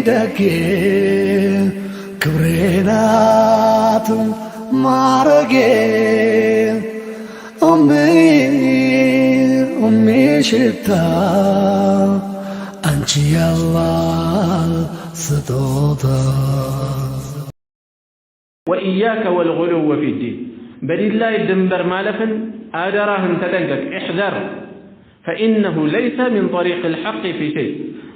ደጌ ክብሬናት ማረጌ ሽታ አንቺ ያላህ ስጦታ وإياك والغلو في الدين بدين لا يدنبر مالفا أدراهن تدنقك احذر فإنه ليس من طريق الحق في شيء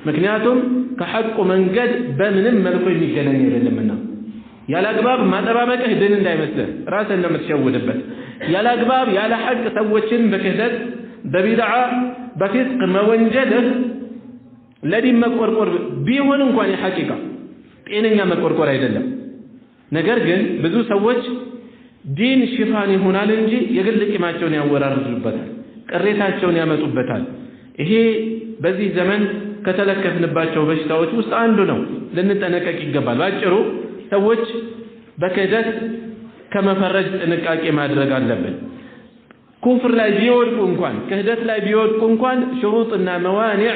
مكنياتهم كحق من قد بمن ملكو يميقنني للمنا يا الأقباب ما تبابك اهدن دا يمسله راسا لما تشود بس يا الأقباب يا لحق سوتشن بكهدد ببدعة بفسق مونجده الذي مكوركور بيهون انكواني حقيقة إننا مكوركور አይደለም ነገር ግን ብዙ ሰዎች ዲን ሽፋን ይሆናል እንጂ የግል ቂማቸውን ያወራርዱበታል ቅሬታቸውን ያመጡበታል ይሄ በዚህ ዘመን ከተለከፍንባቸው በሽታዎች ውስጥ አንዱ ነው ልንጠነቀቅ ይገባል ባጭሩ ሰዎች በክህደት ከመፈረጅ ጥንቃቄ ማድረግ አለብን ኩፍር ላይ ቢወድቁ እንኳን ክህደት ላይ ቢወድቁ እንኳን ሽሩጥና መዋኒዕ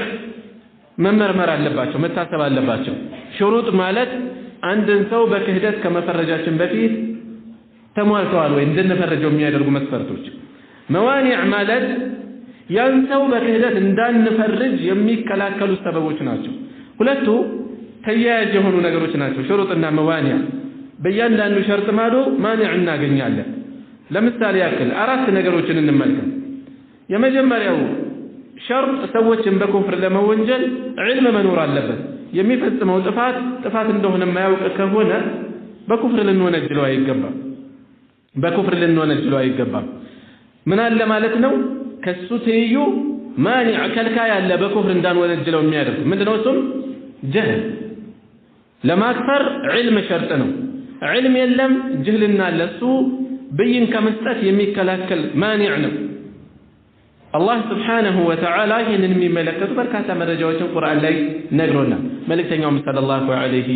መመርመር አለባቸው መታሰብ አለባቸው ሽሩጥ ማለት አንድን ሰው በክህደት ከመፈረጃችን በፊት ተሟልተዋል ወይ እንድንፈረጀው የሚያደርጉ መስፈርቶች መዋኒዕ ማለት ያን ሰው በክህደት እንዳንፈርጅ የሚከላከሉ ሰበቦች ናቸው ሁለቱ ተያያዥ የሆኑ ነገሮች ናቸው ሽሩጥና መዋኒዕ በእያንዳንዱ ሸርጥ ማዶ ማኒዕ እናገኛለን ለምሳሌ ያክል አራት ነገሮችን እንመልከት የመጀመሪያው ሸርጥ ሰዎችን በኩፍር ለመወንጀል ዒልም መኖር አለበት የሚፈጽመው ጥፋት እንደሆነ የማያውቅ ከሆነ በኩፍር ልንወነጅለው አይገባም ምን አለ ማለት ነው ከሱ ትይዩ ማኒዕ ከልካይ ያለ በኩፍር እንዳንወነጅለው የሚያደርግ ምንድነው እሱም ጀህል ለማክፈር ዒልም ሸርጥ ነው ዒልም የለም ጅህልና ለሱ ብይን ከመስጠት የሚከላከል ማኒዕ ነው الله سبحانه وتعالى ይህንን የሚመለከቱ በርካታ መረጃዎችን ቁርአን ላይ ነግሮናል መልእክተኛውም ሰለላሁ ዐለይሂ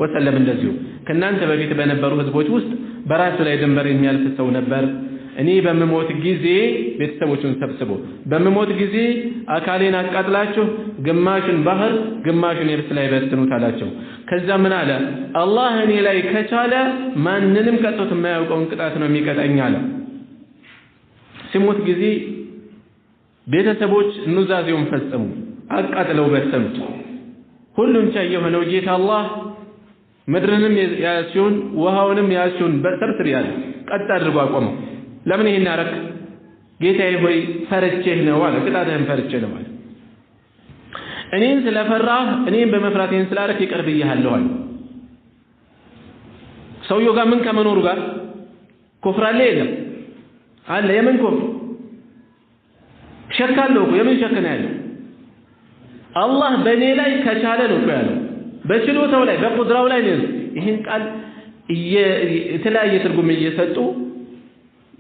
ወሰለም እንደዚሁ ከናንተ በፊት በነበሩ ህዝቦች ውስጥ በራሱ ላይ ድንበር የሚያልፍ ሰው ነበር እኔ በመሞት ጊዜ ቤተሰቦቹን ሰብስቦ በመሞት ጊዜ አካሌን አቃጥላችሁ ግማሹን ባህር ግማሹን የብስ ላይ በትኑት አላቸው ከዛ ምን አለ አላህ እኔ ላይ ከቻለ ማንንም ቀጥቶ የማያውቀውን ቅጣት ነው የሚቀጣኝ አለ ሲሞት ጊዜ ቤተሰቦች ኑዛዜውን ፈጸሙ አቃጥለው በተኑት ሁሉም ቻይ የሆነው ጌታ አላህ ምድርንም ያሲውን ውሃውንም ያሲውን በሰብስብ ያለ ቀጥ አድርጎ አቆመው ለምን ይሄን አረክ ጌታዬ ሆይ ፈርቼህ ነው አለ ቅጣትህን ፈርቼ ነው አለ እኔን ስለፈራህ እኔን በመፍራቴን ስላረክ ይቀርብኛለሁ አለ ሰውየው ጋር ምን ከመኖሩ ጋር ኩፍር አለ የለም አለ የምን ኩፍር ሸካለው የምን ሸከና ያለው አላህ በኔ ላይ ከቻለ ነው ያለው በችሎታው ላይ በቁድራው ላይ ነው ይሄን ቃል የተለያየ ትርጉም እየሰጡ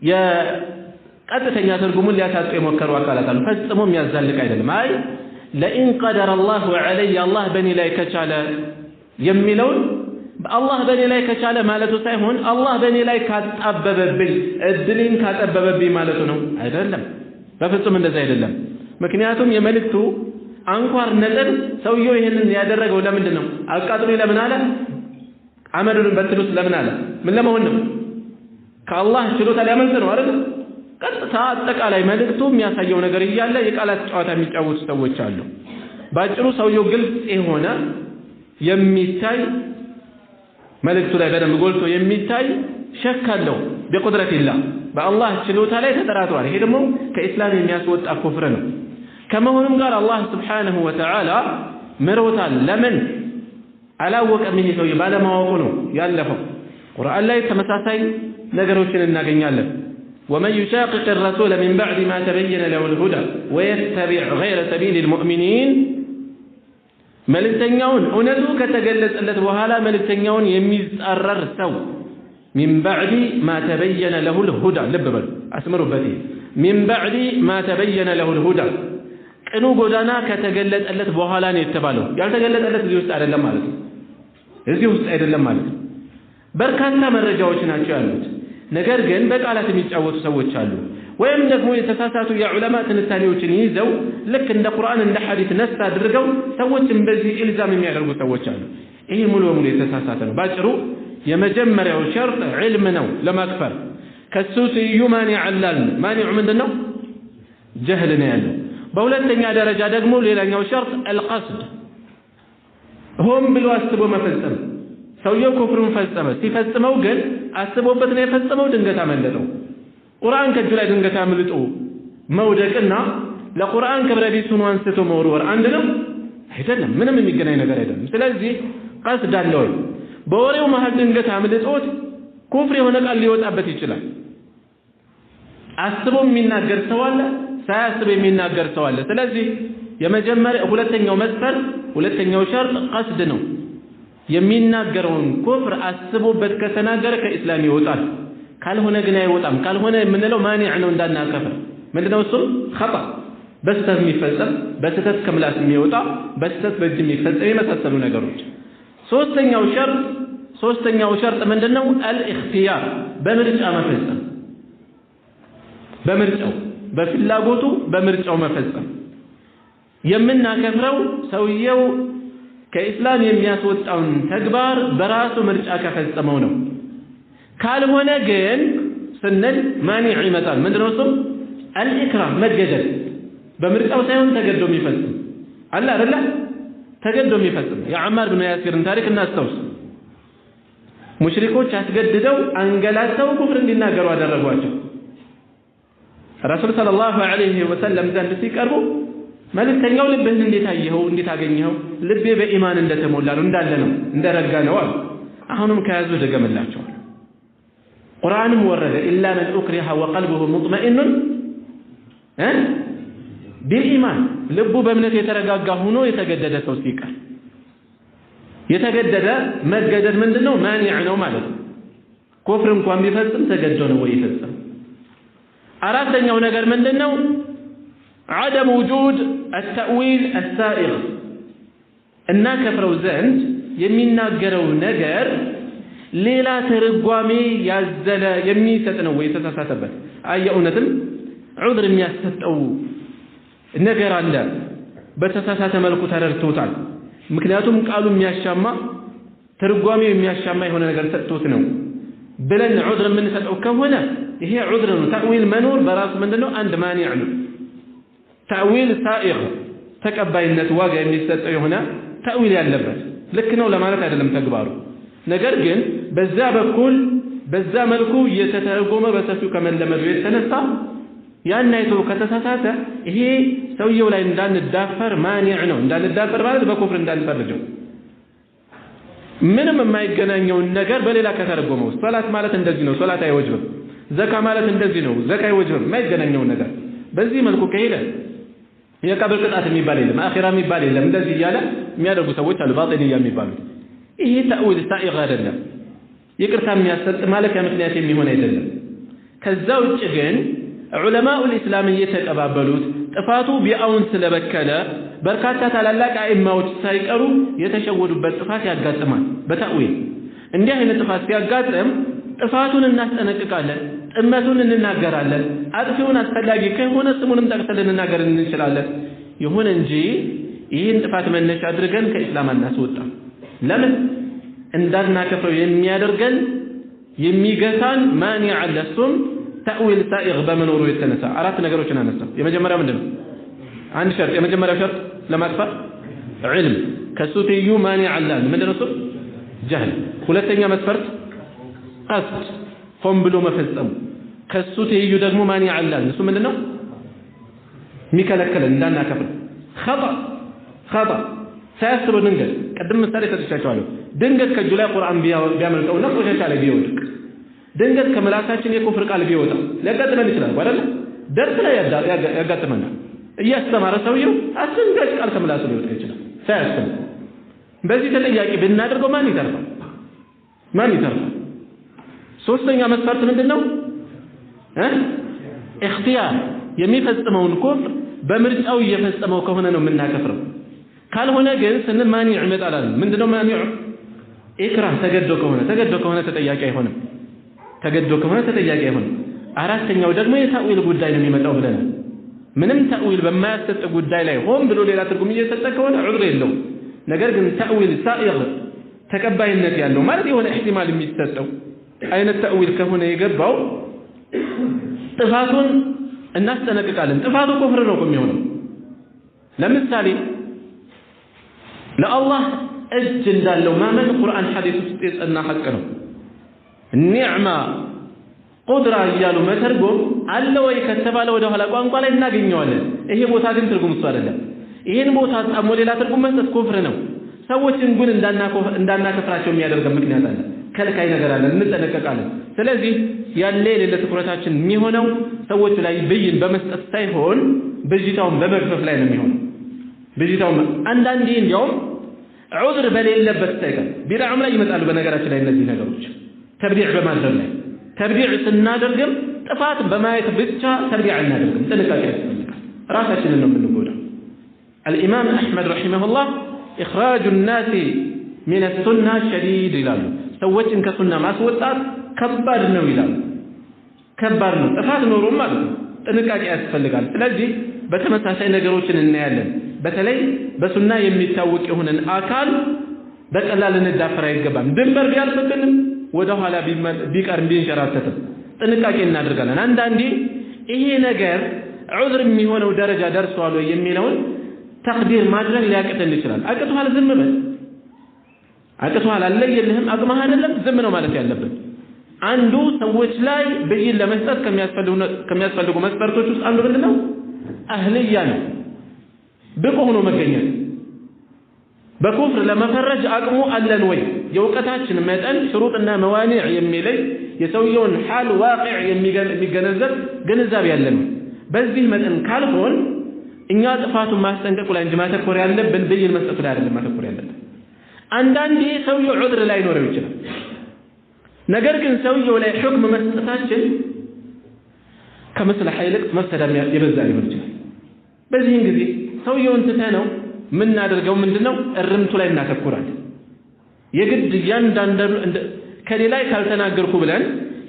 የቀጥተኛ ትርጉሙን ሊያሳጡ የሞከሩ አካላት አሉ ፈጽሞ የሚያዛልቅ አይደለም አይ ለኢን ቀደረ አላሁ ዐለይ አላህ በኔ ላይ ከቻለ የሚለውን አላህ በኔ ላይ ከቻለ ማለቱ ሳይሆን አላህ በኔ ላይ ካጣበበብኝ እድልን ካጠበበብኝ ማለቱ ነው አይደለም በፍጹም እንደዛ አይደለም ምክንያቱም የመልእክቱ አንኳር ነጥብ ሰውየው ይሄንን ያደረገው ለምንድን ነው አቃጥሎ ለምን አለ አመዱን በትሉስ ለምን አለ ምን ለመሆን ነው ከአላህ ችሎታ ሊያመልጥ ነው አይደል ቀጥታ አጠቃላይ መልእክቱ የሚያሳየው ነገር እያለ የቃላት ጨዋታ የሚጫወቱ ሰዎች አሉ ባጭሩ ሰውየው ግልጽ የሆነ የሚታይ መልእክቱ ላይ በደንብ ጎልቶ የሚታይ ሸክ አለው በቁድረቲላህ በአላህ ችሎታ ላይ ተጠራጥሯል ይሄ ደግሞ ከኢስላም የሚያስወጣ ኩፍር ነው ከመሆኑም ጋር አላህ Subhanahu Wa Ta'ala መሮታል ለምን አላወቀም ይሄ ሰው ባለማወቁ ነው ያለፈው ቁርአን ላይ ተመሳሳይ ነገሮችን እናገኛለን ومن يشاقق الرسول من بعد ما تبين له الهدى ويتبع غير سبيل المؤمنين መልእክተኛውን እውነቱ ከተገለጸለት በኋላ መልእክተኛውን የሚጻረር ሰው من بعد ما تبين له الهدى لببل اسمروا بتي من بعد ما تبين له الهدى ቅኑ ጎዳና ከተገለጸለት በኋላ ነው የተባለው ያልተገለጸለት እዚህ ውስጥ አይደለም ማለት ነው በርካታ መረጃዎች ናቸው ያሉት ነገር ግን በቃላት የሚጫወቱ ሰዎች አሉ ወይም ደግሞ የተሳሳቱ የዑለማ ትንታኔዎችን ይዘው ልክ እንደ ቁርአን እንደ ሐዲስ ነስ አድርገው ሰዎችን በዚህ ኢልዛም የሚያደርጉ ሰዎች አሉ። ይሄ ሙሉ በሙሉ የተሳሳተ ነው። ባጭሩ የመጀመሪያው ሸርጥ ዒልም ነው ለማክፈር። ከሱ ትይዩ ማኒዕ አላል። ማኒዑ ምንድነው? ጀህል ነው ያለው። በሁለተኛ ደረጃ ደግሞ ሌላኛው ሸርጥ አልቀስድ፣ ሆን ብሎ አስቦ መፈጸም። ሰውየው ኩፍሩን ፈጸመ። ሲፈጽመው ግን አስቦበት ነው የፈጸመው፣ ድንገት አመለጠው። ቁርአን ከእጁ ላይ ድንገት አምልጦ መውደቅና ለቁርአን ክብረ ቢሱን አንስቶ መወርወር አንድ ነው አይደለም። ምንም የሚገናኝ ነገር አይደለም። ስለዚህ ቀስድ አለው። በወሬው መሃል ድንገት አምልጦት ኩፍር የሆነ ቃል ሊወጣበት ይችላል። አስቦ የሚናገር ሰው አለ፣ ሳያስብ የሚናገር ሰው አለ። ስለዚህ ሁለተኛው መስፈርት ሁለተኛው ሸርጥ ቀስድ ነው። የሚናገረውን ኩፍር አስቦበት ከተናገረ ከኢስላም ይወጣል። ካልሆነ ግን አይወጣም። ካልሆነ የምንለው ማኒዕ ነው እንዳናከፍር። ምንድነው እሱም? ኸጣ፣ በስተት የሚፈጸም በስተት ከምላስ የሚወጣ በስተት በእጅ የሚፈጸም የመሳሰሉ ነገሮች። ሶስተኛው ሸርጥ ምንድነው? አልኢኽቲያር፣ በምርጫ መፈጸም። በፍላጎቱ በምርጫው መፈጸም። የምናከፍረው ሰውየው ከኢስላም የሚያስወጣውን ተግባር በራሱ ምርጫ ከፈጸመው ነው። ካልሆነ ግን ስንል ማኒዕ ይመጣል። ምንድነው እሱም? አልኢክራህ፣ መገደድ። በምርጫው ሳይሆን ተገዶ የሚፈጽም አለ አይደለ? ተገዶ የሚፈጽም የዓማር ብን ያሲርን ታሪክ እናስታውስ። ሙሽሪኮች አስገድደው አንገላተው ኩፍር እንዲናገሩ አደረጓቸው። ረሱል ሰለላሁ ዐለይሂ ወሰለም ዘንድ ሲቀርቡ መልእክተኛው ልብህን እንዴት አየኸው? እንዴት አገኘኸው? ልቤ በኢማን እንደተሞላ ነው፣ እንዳለ ነው፣ እንደረጋ ነው አሉ። አሁንም ከያዙ ደገምላቸዋል። ቁርአንም ወረደ ኢላ መን ኡክሪሀ ወቀልቡሁ ሙጥመኢኑን ቢልኢማን፣ ልቡ በእምነት የተረጋጋ ሆኖ የተገደደ ሰው ሲቀር። የተገደደ መገደድ ምንድነው? ማኒዕ ነው ማለት ነው። ኩፍር እንኳን ቢፈጽም ተገዶ ነው ወይ ይፈጽም። አራተኛው ነገር ምንድነው? عدم وجود التأويل السائغ، እና ከፍረው ዘንድ የሚናገረው ነገር ሌላ ተርጓሜ ያዘለ የሚሰጥ ነው ወይ ተሳሳተበት። እውነትም ዑድር የሚያሰጠው ነገር አለ፣ በተሳሳተ መልኩ ተረድቶታል። ምክንያቱም ቃሉ የሚያሻማ ተርጓሜው የሚያሻማ የሆነ ነገር ሰጥቶት ነው ብለን ዑድር የምንሰጠው ከሆነ ይሄ ዑድር ነው። ተእዊል መኖር በራሱ ምንድነው? አንድ ማኒዕ ነው። ተእዊል ሳኢግ፣ ተቀባይነት ዋጋ የሚሰጠው የሆነ ተእዊል ያለበት ልክ ነው ለማለት አይደለም ተግባሩ። ነገር ግን በዛ በኩል በዛ መልኩ እየተተረጎመ በሰፊው ከመለመዱ የተነሳ ያን አይቶ ከተሳሳተ ይሄ ሰውየው ላይ እንዳንዳፈር ማኒዕ ነው። እንዳንዳፈር ማለት በኩፍር እንዳንፈርጀው። ምንም የማይገናኘውን ነገር በሌላ ከተረጎመው ሶላት ማለት እንደዚህ ነው፣ ሶላት አይወጅብም። ዘካ ማለት እንደዚህ ነው፣ ዘካ አይወጅብም። የማይገናኘውን ነገር በዚህ መልኩ ከሄደ የቀብር ቅጣት የሚባል የለም፣ አኺራ የሚባል የለም። እንደዚህ እያለ የሚያደርጉ ሰዎች አሉ፣ ባጢንያ የሚባሉ። ይሄ ተእዊል ሳኢግ አይደለም፣ ይቅርታ የሚያሰጥ ማለፊያ ምክንያት የሚሆን አይደለም። ከዛ ውጭ ግን ዑለማኡል ኢስላም እየተቀባበሉት ጥፋቱ ቢአውን ስለበከለ በርካታ ታላላቅ አኢማዎች ሳይቀሩ የተሸወዱበት ጥፋት ያጋጥማል። በተእዊል እንዲህ አይነት ጥፋት ሲያጋጥም ጥፋቱን እናስጠነቅቃለን፣ ጥመቱን እንናገራለን። አጥፊውን አስፈላጊ ከሆነ ስሙንም ጠቅሰን ልንናገር እንችላለን። ይሁን እንጂ ይህን ጥፋት መነሻ አድርገን ከኢስላም አናስወጣም። ለምን? እንዳናከፍረው የሚያደርገን የሚገታን ማኒዕ አለ። እሱም ተእዊል ሳኢግ በመኖሩ የተነሳ አራት ነገሮችን አነሳው። የመጀመሪያው ምንድነው? አንድ ሸርጥ። የመጀመሪያው ሸርጥ ለማክፈር ዒልም፣ ከሱ ትይዩ ማኒዕ አለ። ምንድነው እሱ? ጀህል። ሁለተኛ መስፈርት ቀስድ፣ ሆን ብሎ መፈጸሙ። ከሱ ትይዩ ደግሞ ማኒዕ አለ። እሱ ምንድነው? የሚከለክለን እንዳናከፍር። ኸጣ ሳያስበው ድንገት፣ ቅድም ምሳሌ ሰጥቻቸዋለሁ። ድንገት ከእጁ ላይ ቁርአን ቢያመልጠውና ቆሻሻ ላይ ቢወድቅ፣ ድንገት ከምላሳችን የኩፍር ቃል ቢወጣ ሊያጋጥመን ይችላል አይደል? ደርስ ላይ ያጋጥመናል። እያስተማረ ሰውየው አስደንጋጭ ቃል ከምላሱ ሊወጣ ይችላል ሳያስበው። በዚህ ተጠያቂ ብናደርገው ማን ይተርፋል? ሶስተኛ መስፈርት ምንድነው? ኢኽቲያር፣ የሚፈጽመውን ኩፍር በምርጫው እየፈጸመው ከሆነ ነው የምናከፍረው። ካልሆነ ግን ስንል ማኒዕ ይመጣል። ምንድነው ማኒዕ? ኢክራህ፣ ተገዶ ከሆነ ተጠያቂ አይሆንም። አራተኛው ደግሞ የተእዊል ጉዳይ ነው የሚመጣው ብለናል። ምንም ተእዊል በማያሰጥ ጉዳይ ላይ ሆን ብሎ ሌላ ትርጉም እየሰጠ ከሆነ ዑድር የለውም። ነገር ግን ተእዊል ሳኢግ ተቀባይነት ያለው ማለት የሆነ ኢህቲማል የሚሰጠው አይነት ተእዊል ከሆነ የገባው ጥፋቱን እናስጠነቅቃለን። ጥፋቱ ኩፍር ነው የሚሆነው። ለምሳሌ ለአላህ እጅ እንዳለው ማመን ቁርአን ሐዲስ ውስጥ የጸና ሐቅ ነው። ኒዕማ ቁድራ እያሉ መተርጎም አለ ወይ ከተባለ ወደ ኋላ ቋንቋ ላይ እናገኘዋለን። ይሄ ቦታ ግን ትርጉም እሱ አይደለም። ይሄን ቦታ ጣሞ ሌላ ትርጉም መስጠት ኩፍር ነው። ሰዎችን ግን እንዳናከፍራቸው የሚያደርገን ምክንያት አለ፣ ከልካይ ነገር አለ፣ እንጠነቀቃለን። ስለዚህ ያለ የሌለ ትኩረታችን የሚሆነው ሰዎች ላይ ብይን በመስጠት ሳይሆን ብዥታውን በመግፈፍ ላይ ነው የሚሆነው። ብዥታውን አንዳንዴ እንዲያውም ዑድር በሌለበት ሳይቀር ቢድዓም ላይ ይመጣሉ። በነገራችን ላይ እነዚህ ነገሮች ተብዲዕ በማድረግ ላይ ተብዲዕ ስናደርግም ጥፋት በማየት ብቻ ተብዲዕ እናደርግም። ጥንቃቄ ያስፈልጋል። ራሳችንን ነው የምንጎዳው። الإمام أحمد رحمه الله إخراج الناس من السنة شديد ይላሉ። ሰዎችን ከሱና ማስወጣት ከባድ ነው ይላሉ። ከባድ ነው። ጥፋት ኖሮ ማለት ነው። ጥንቃቄ ያስፈልጋል። ስለዚህ በተመሳሳይ ነገሮችን እናያለን። በተለይ በሱና የሚታወቅ የሆነን አካል በቀላል እንዳፈራ አይገባም። ድንበር ቢያልፍብንም ወደ ኋላ ቢቀር ቢንሸራተት ጥንቃቄ እናደርጋለን። አንዳንዴ ይሄ ነገር ዑዝር የሚሆነው ደረጃ ደርሷል ወይ የሚለውን ተቅዲር ማድረግ ሊያቅተን ይችላል። አቅቷል፣ ዝም በል። አቅቷል፣ አለየልህም፣ አቅማህ አይደለም፣ ዝም ነው ማለት ያለብን። አንዱ ሰዎች ላይ ብይን ለመስጠት ከሚያስፈልጉ መስፈርቶች ውስጥ አንዱ ምንድነው? አህልያ ነው። ብቁ ሆኖ መገኘት። በኩፍር ለመፈረጅ አቅሙ አለን ወይ? የእውቀታችን መጠን ሽሩጥና መዋኒዕ የሚለይ የሰውየውን ሐል ዋቂዕ የሚገነዘብ ግንዛቤ ያለን። በዚህ መጠን ካልሆን እኛ ጥፋቱን ማስጠንቀቁ ላይ እንጂ ማተኮር ያለብን ብይን መስጠቱ ላይ አይደለም ማተኮር ያለብን። አንዳንዴ ሰውየው ዑድር ላይ ኖረው ይችላል። ነገር ግን ሰውየው ላይ ሁክም መስጠታችን ከመስለሐ ይልቅ መፍሰዳ የበዛ ሊሆን ይችላል። በዚህን ጊዜ ሰውየውን ትተነው ምናደርገው ምንድነው? እርምቱ ላይ እናተኩራለን። የግድ እያንዳንዱ ከሌላ ካልተናገርኩ ብለን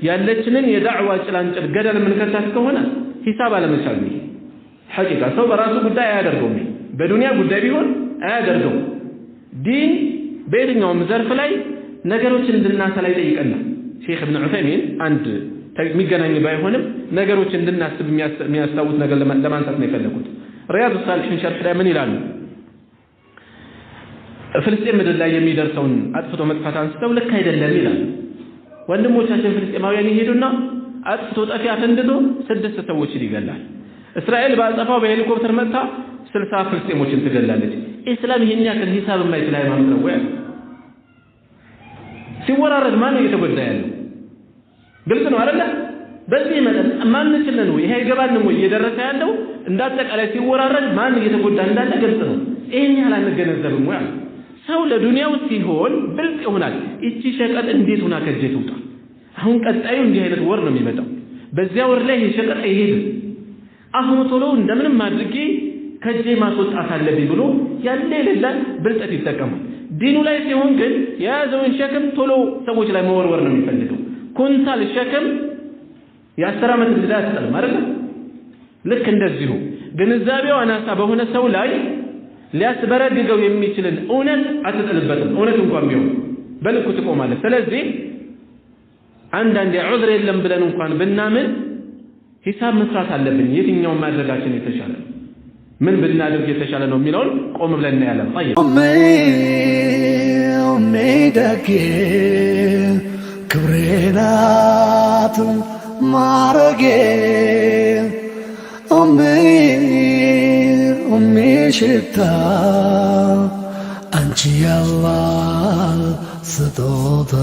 ያለችንን የዳዕዋ ጭላንጭል ገደል የምንከታት ከሆነ ሂሳብ አለመቻል ነው። ሐቂቃ ሰው በራሱ ጉዳይ አያደርገውም። በዱንያ ጉዳይ ቢሆን አያደርገው። ዲን በየትኛውም ዘርፍ ላይ ነገሮችን እንድናሰላ ይጠይቀናል። ሼክ ኢብኑ ዑሰይሚን አንድ የሚገናኝ ባይሆንም ነገሮችን እንድናስብ የሚያስታውስ ነገር ለማንሳት ነው የፈለጉት። ሪያዱ ሳሊሒን ሸርሕ ላይ ምን ይላሉ? ፍልስጤም ምድር ላይ የሚደርሰውን አጥፍቶ መጥፋት አንስተው ልክ አይደለም ይላሉ። ወንድሞቻችን ፍልስጤማውያን ይሄዱና አጥፍቶ ጠፊ አፈንድቶ 6 ሰዎችን ይገላል። እስራኤል ባጸፋው በሄሊኮፕተር መጣ 60 ፍልስጤሞችን ትገላለች። ኢስላም ይሄን ያክል ሂሳብ የማይችል ሃይማኖት ነው ወይ? ሲወራረድ ማን እየተጎዳ ያለው? ግልጽ ነው አይደለ? በዚህ መጠን ማንችልን ወይ ይሄ ይገባንም ወይ እየደረሰ ያለው እንዳጠቃላይ ሲወራረድ ማን እየተጎዳ እንዳለ ግልጽ ነው። ይሄን ያህል አንገነዘብም ወይ? ሰው ለዱንያው ሲሆን ብልጥ ይሆናል። እቺ ሸቀጥ እንዴት ሆና ከጄ ትውጣ? አሁን ቀጣዩ እንዲህ አይነት ወር ነው የሚመጣው። በዚያ ወር ላይ ይሄ ሸቀጥ አይሄድም። አሁን ቶሎ እንደምንም አድርጌ ከጄ ማስወጣት አለብኝ ብሎ ያለ የሌለ ብልጠት ይጠቀማል። ዲኑ ላይ ሲሆን ግን የያዘውን ሸክም ቶሎ ሰዎች ላይ መወርወር ነው የሚፈልገው። ኩንታል ሸክም የ10 ዓመት እንግዳ ያስጠልም አይደል? ልክ እንደዚሁ ግንዛቤው አናሳ በሆነ ሰው ላይ ሊያስበረግገው የሚችልን እውነት አትጥልበትም። እውነት እንኳን ቢሆን በልኩ ትቆማለህ። ስለዚህ አንዳንዴ ዑዝር የለም ብለን እንኳን ብናምን ሂሳብ መስራት አለብን። የትኛውን ማድረጋችን የተሻለ ምን ብናደርግ የተሻለ ነው የሚለውን ቆም ብለን እናያለን። طيب ሜደጌ ክብሬናት ማረጌ ሽታ አንቺ ያላህ ስጦታ